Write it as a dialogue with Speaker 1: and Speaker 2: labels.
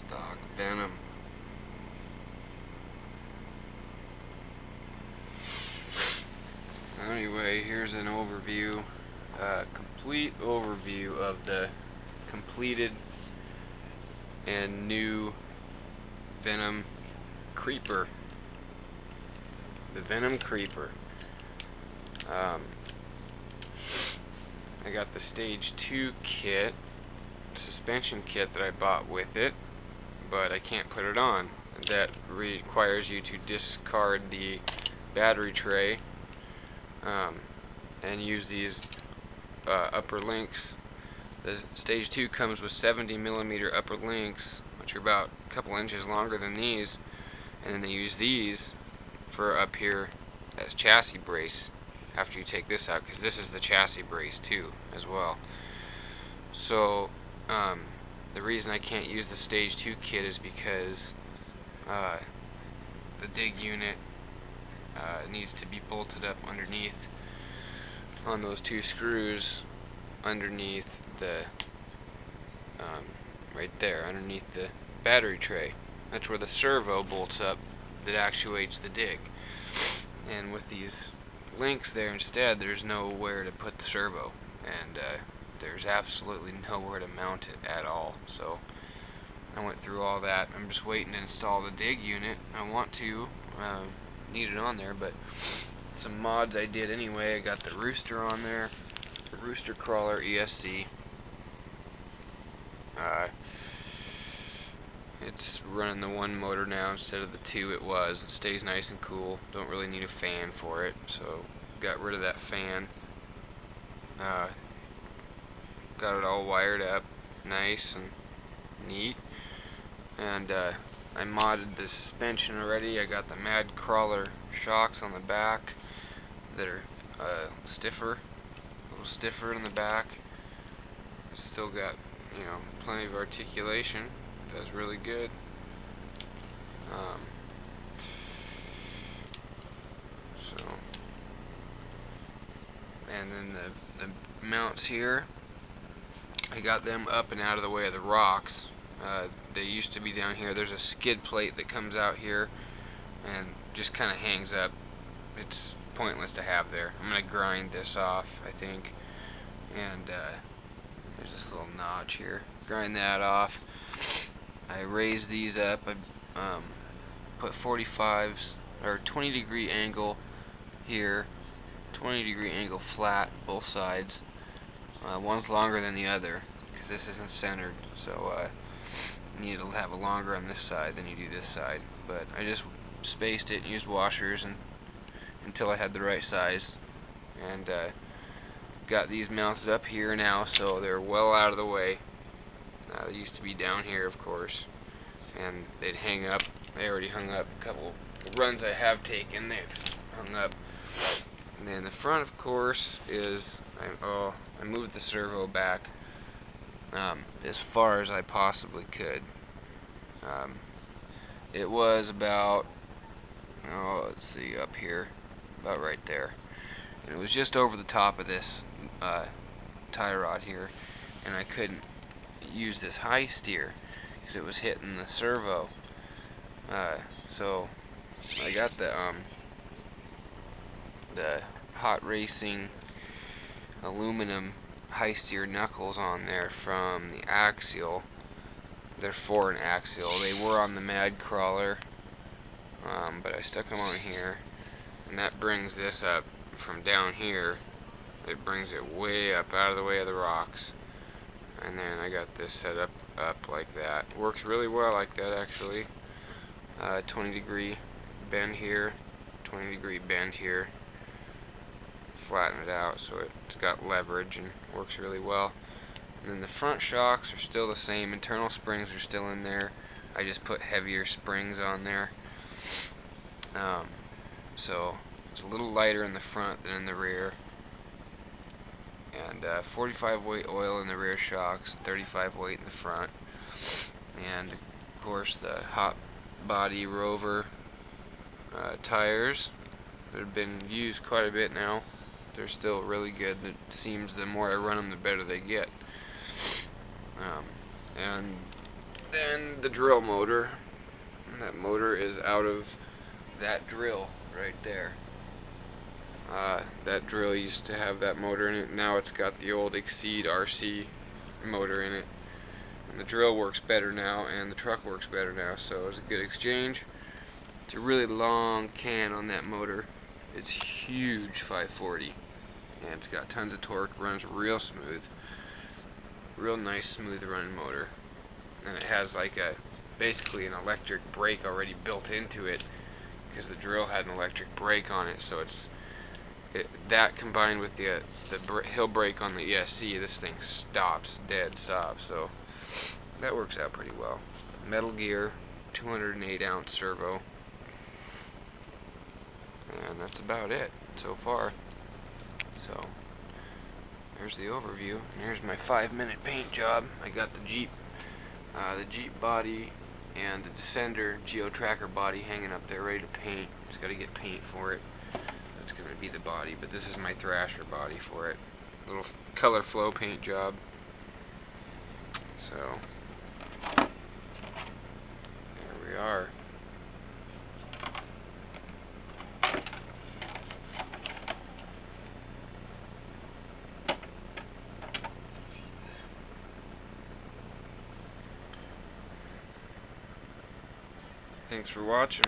Speaker 1: Stock Venom. Anyway, here's an overview, complete overview of the completed and new Venom Creeper. The Venom Creeper. I got the Stage 2 kit, suspension kit that I bought with it, but I can't put it on. That requires you to discard the battery tray and use these upper links. The Stage 2 comes with 70mm upper links, which are about a couple inches longer than these, and then they use these for up here as chassis brace after you take this out, because this is the chassis brace too as well. So the reason I can't use the Stage 2 kit is because the dig unit needs to be bolted up underneath on those two screws underneath the right there, underneath the battery tray. That's where the servo bolts up that actuates the dig. And with these links there instead, there's nowhere to put the servo, and there's absolutely nowhere to mount it at all. So I went through all that. I'm just waiting to install the dig unit. I want to need it on there, but some mods I did anyway. I got the rooster on there, the rooster crawler ESC. It's running the one motor now instead of the two it was. It stays nice and cool. Don't really need a fan for it, so got rid of that fan. Got it all wired up nice and neat. And I modded the suspension already. I got the Mad Crawler shocks on the back that are stiffer, a little stiffer in the back. Still got, you know, plenty of articulation. Does really good. And then the mounts here, I got them up and out of the way of the rocks. They used to be down here. There's a skid plate that comes out here and just kind of hangs up. It's pointless to have there. I'm going to grind this off, I think. And there's this little notch here. Grind that off. I raised these up. I put 45s or 20-degree angle here, 20-degree angle flat both sides. One's longer than the other because this isn't centered, so you need to have it longer on this side than you do this side. But I just spaced it and used washers until I had the right size, and got these mounted up here now, so they're well out of the way. They used to be down here, of course, and they'd hang up. They already hung up. A couple runs I have taken, they've hung up. And then the front, of course, is I moved the servo back as far as I possibly could. It was about, let's see, up here, about right there, and it was just over the top of this tie rod here, and I couldn't use this high steer because it was hitting the servo. So I got the Hot Racing aluminum high steer knuckles on there from the axial. They're for an axial. They were on the Mad Crawler, but I stuck them on here, and that brings this up from down here. It brings it way up out of the way of the rocks. And then I got this set up like that. Works really well like that, actually. 20-degree bend here, 20-degree bend here. Flatten it out so it's got leverage and works really well. And then the front shocks are still the same. Internal springs are still in there. I just put heavier springs on there. So it's a little lighter in the front than in the rear. And 45 weight oil in the rear shocks, 35 weight in the front. And of course the hot body Rover tires that have been used quite a bit now. they're still really good. It seems the more I run them, the better they get. And then the drill motor. That motor is out of that drill right there. That drill used to have that motor in it. Now it's got the old Exceed RC motor in it. And the drill works better now, and the truck works better now, so it's a good exchange. It's a really long can on that motor. It's huge, 540, and it's got tons of torque. Runs real smooth, real nice, smooth running motor. And it has like basically an electric brake already built into it, because the drill had an electric brake on it. So that combined with the hill brake on the ESC, this thing stops, dead stop. So that works out pretty well. Metal gear, 208 ounce servo, and that's about it so far. So there's the overview. And here's my 5-minute paint job. I got the Jeep body and the Desender Geo-Tracker body hanging up there ready to paint. Just got to get paint for it. That's going to be the body, but this is my Thrasher body for it. Little color flow paint job. So there we are. Thanks for watching.